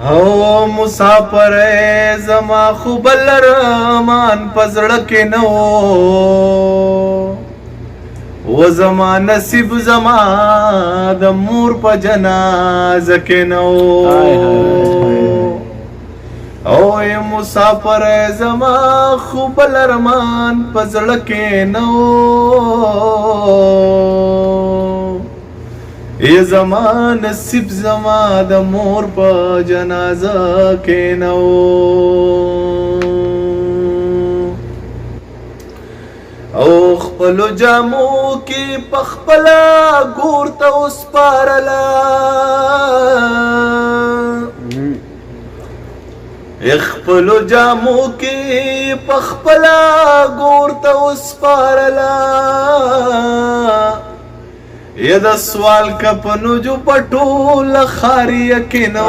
او مسافر زما خو بل رحمان پزړه کې نو و زما نصیب زما د مور په جنازه کې نو او مسافر زما خو بل رحمان پزړه کې نو ای زما نصیب زما د مور په جنازه کې نو او خپل جامو کې پخپلا ګور ته وسپارلا خپل جامو کې پخپلا ګور ته وسپارلا یہ دا سوال کپنو جو پټول خاری کینو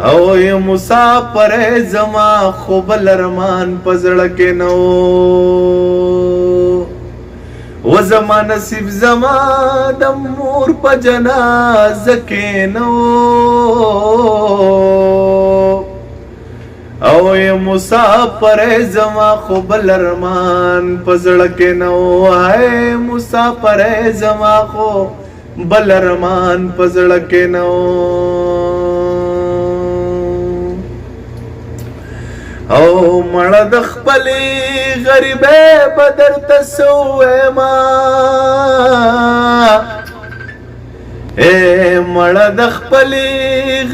او یہ مسافر زما خوب لرمان پزړه کینو و زما نصیب زما د مور په جنازه کینو او یہ مسافر زما خوب لرمان پزړه کې نو ہے مسافر زما خوب لرمان پزړه کې نو او مړ د خپلې غریبې بدر تسوې ما اے مړ د خپلې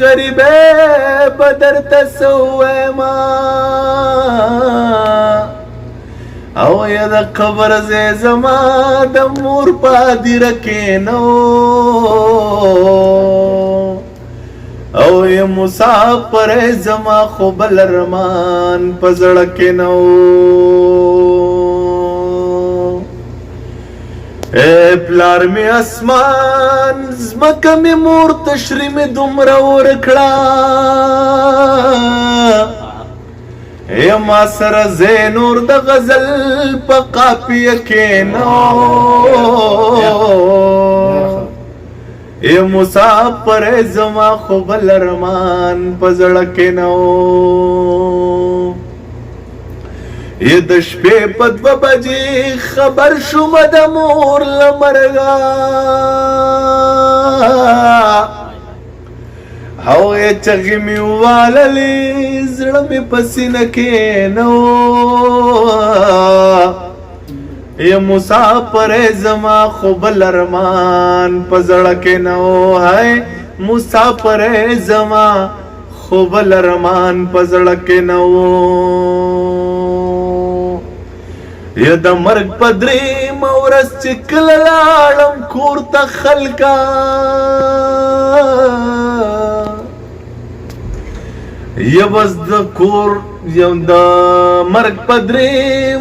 غریبې بدر تسوې ما او یا د قبر زما د مور پادر کې نو او یا مسافر زما خوب لرمان پزړه کې نو اے پلار می اسمان زمکه می مور تشری می دومره ورکړه اے ما سره زینور د غزل په قافیه کې نو اے مسافر زما خوب لرمان پزړه کې نو یہ د شپې په 2 بجې خبر شوم د مور لمرغا او یې چغې مې واللې زړه مې په سینه کې نو یہ مسافر زما خوب لرمان پزړه کې نو ہے مسافر زما خوب لرمان پزړه کې نو یا د مرګ پدری مورس چکل لاړم کور ته خلکا یا بس د کور یو د مرګ پدری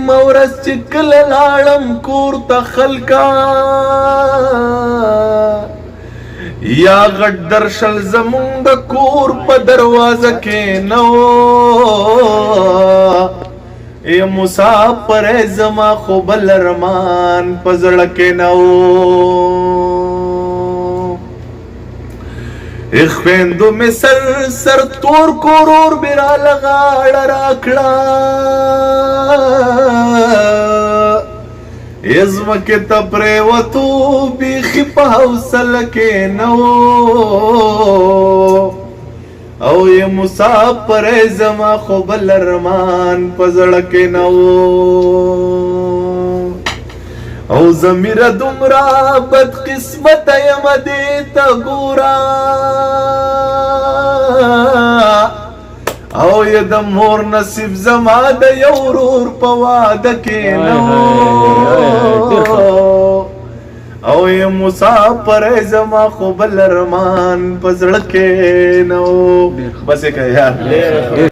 مورس چکل لاړم کور ته خلکا یا غټ درشل زمون د کور په دروازه کې نو اے مسافر زما خوب لرمان پزړه کې نو اخویندو می سر تور کورور بیرا لغاړ راکړه ازمکه ته پریوتو بیخي په حوصله کې نو او یہ مسافر زما خوب لرمان پزړه کې نو او زمیر دومره بد قسمت یم دې ته ګورا او یہ د مور نصیب زما د یو ورور په واده کې نو او یہ مسافر زما خوب لرمان پزړه کې نو بس یې که یار